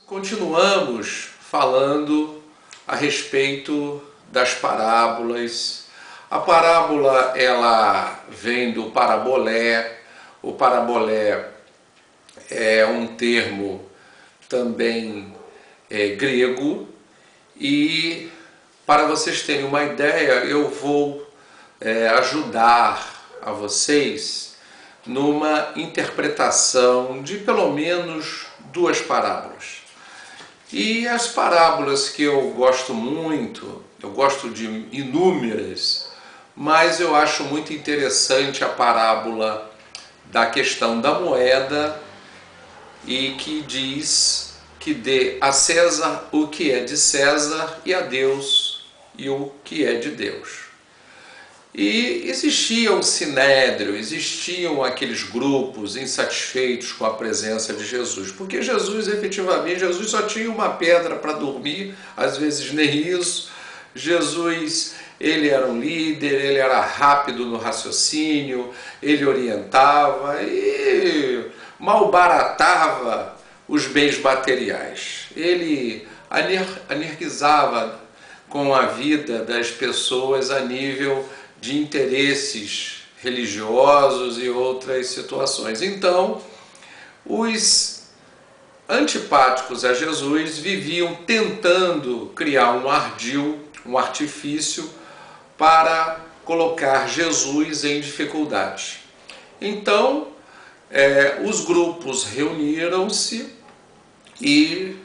Continuamos falando a respeito das parábolas. A parábola, ela vem do parabolé. O parabolé é um termo também grego, e para vocês terem uma ideia, eu vou ajudar a vocês numa interpretação de pelo menos duas parábolas. E as parábolas que eu gosto muito, eu gosto de inúmeras, mas eu acho muito interessante a parábola da questão da moeda, e que diz que dê a César o que é de César e a Deus e o que é de Deus. E existia o sinédrio, existiam aqueles grupos insatisfeitos com a presença de Jesus, porque Jesus, efetivamente, Jesus só tinha uma pedra para dormir, às vezes nem isso. Jesus, ele era um líder, ele era rápido no raciocínio, ele orientava e malbaratava os bens materiais. Ele anarquizava com a vida das pessoas a nível de interesses religiosos e outras situações. Então, os antipáticos a Jesus viviam tentando criar um ardil, um artifício para colocar Jesus em dificuldade. Então, os grupos reuniram-se e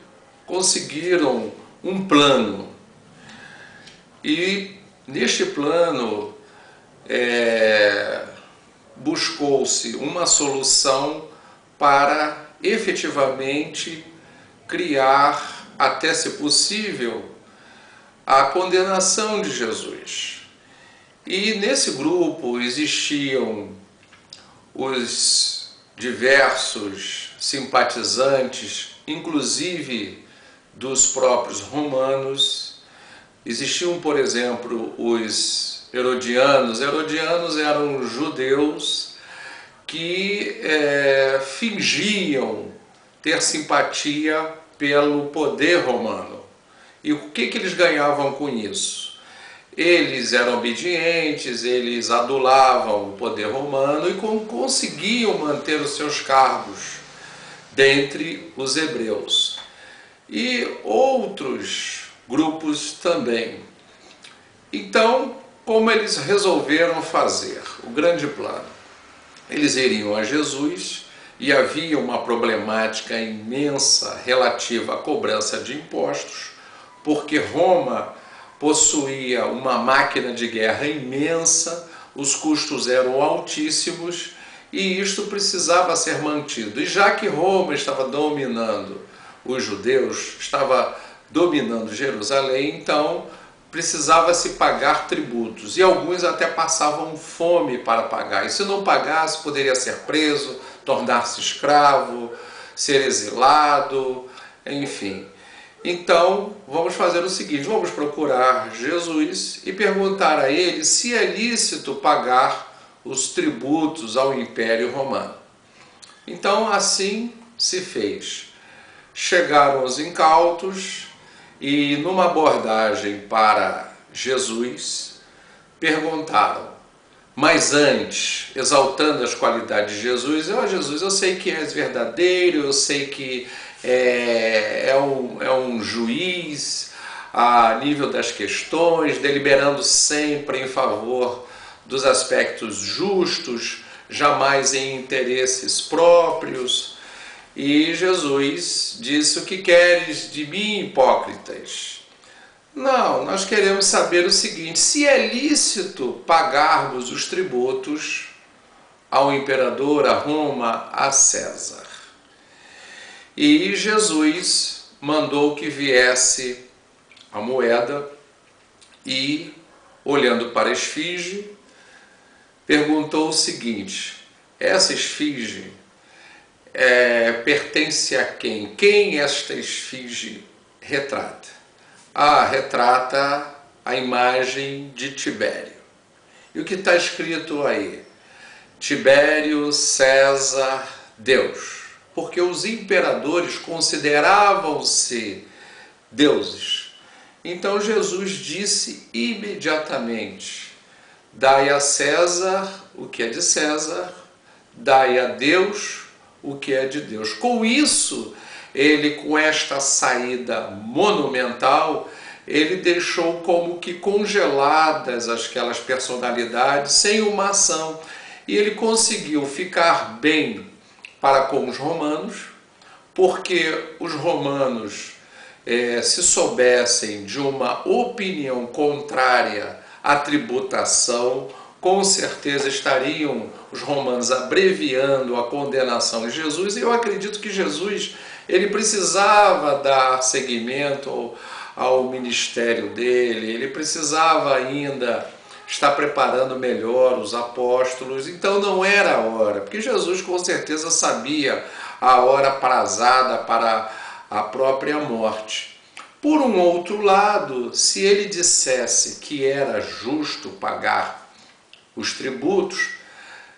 conseguiram um plano. E neste plano buscou-se uma solução para efetivamente criar, até se possível, a condenação de Jesus. E nesse grupo existiam os diversos simpatizantes, inclusive dos próprios romanos. Existiam, por exemplo, os herodianos. Herodianos eram judeus que fingiam ter simpatia pelo poder romano. E o que eles ganhavam com isso? Eles eram obedientes, eles adulavam o poder romano e conseguiam manter os seus cargos dentre os hebreus. E outros grupos também. Então, como eles resolveram fazer o grande plano? Eles iriam a Jesus, e havia uma problemática imensa relativa à cobrança de impostos, porque Roma possuía uma máquina de guerra imensa, os custos eram altíssimos e isto precisava ser mantido. E já que Roma estava dominando os judeus, estava dominando Jerusalém, então precisava se pagar tributos, e alguns até passavam fome para pagar, e se não pagasse poderia ser preso, tornar-se escravo, ser exilado, enfim. Então vamos fazer o seguinte, vamos procurar Jesus e perguntar a ele se é lícito pagar os tributos ao Império Romano. Então assim se fez. Chegaram os incautos e, numa abordagem para Jesus, perguntaram, mas antes, exaltando as qualidades de Jesus, Jesus, eu sei que és verdadeiro, eu sei que é um juiz a nível das questões, deliberando sempre em favor dos aspectos justos, jamais em interesses próprios. E Jesus disse, o que queres de mim, hipócritas? Não, nós queremos saber o seguinte, se é lícito pagarmos os tributos ao imperador, a Roma, a César. E Jesus mandou que viesse a moeda e, olhando para a esfinge, perguntou o seguinte, essa esfinge pertence a quem? Quem esta esfinge retrata? Retrata a imagem de Tibério. E o que está escrito aí? Tibério César Deus. porque os imperadores consideravam-se deuses. Então Jesus disse imediatamente: dai a César o que é de César, dai a Deus o que é de Deus. Com isso, ele, com esta saída monumental, ele deixou como que congeladas aquelas personalidades sem uma ação. E ele conseguiu ficar bem para com os romanos, porque os romanos, se soubessem de uma opinião contrária à tributação, com certeza estariam os romanos abreviando a condenação de Jesus. E eu acredito que Jesus, ele precisava dar seguimento ao ministério dele, ele precisava ainda estar preparando melhor os apóstolos. Então não era a hora, porque Jesus com certeza sabia a hora aprazada para a própria morte. Por um outro lado, se ele dissesse que era justo pagar os tributos,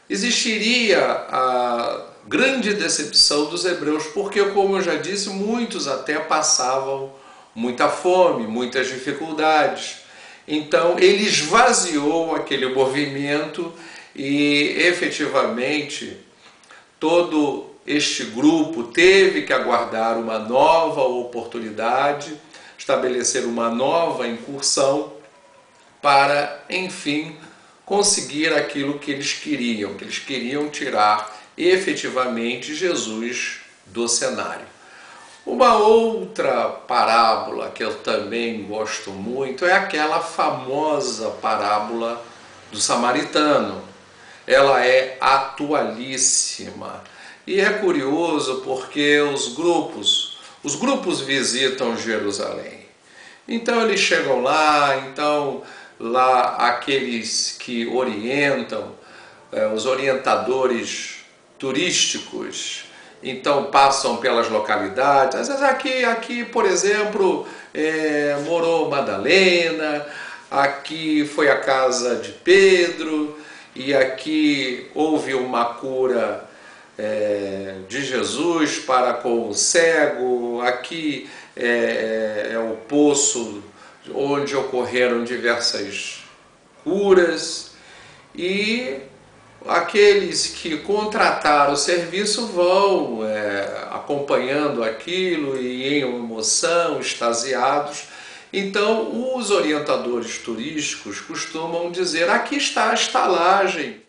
existiria a grande decepção dos hebreus, porque, como eu já disse, muitos até passavam muita fome, muitas dificuldades. Então ele esvaziou aquele movimento e efetivamente todo este grupo teve que aguardar uma nova oportunidade, estabelecer uma nova incursão para, enfim, conseguir aquilo que eles queriam tirar efetivamente Jesus do cenário. Uma outra parábola que eu também gosto muito é aquela famosa parábola do samaritano. Ela é atualíssima e é curioso porque os grupos visitam Jerusalém. Então eles chegam lá, lá aqueles que orientam, os orientadores turísticos, então passam pelas localidades. Às vezes aqui por exemplo, morou Madalena, aqui foi a casa de Pedro, e aqui houve uma cura de Jesus para com o cego, aqui é o poço onde ocorreram diversas curas, e aqueles que contrataram o serviço vão acompanhando aquilo e em emoção, extasiados. Então, os orientadores turísticos costumam dizer: aqui está a estalagem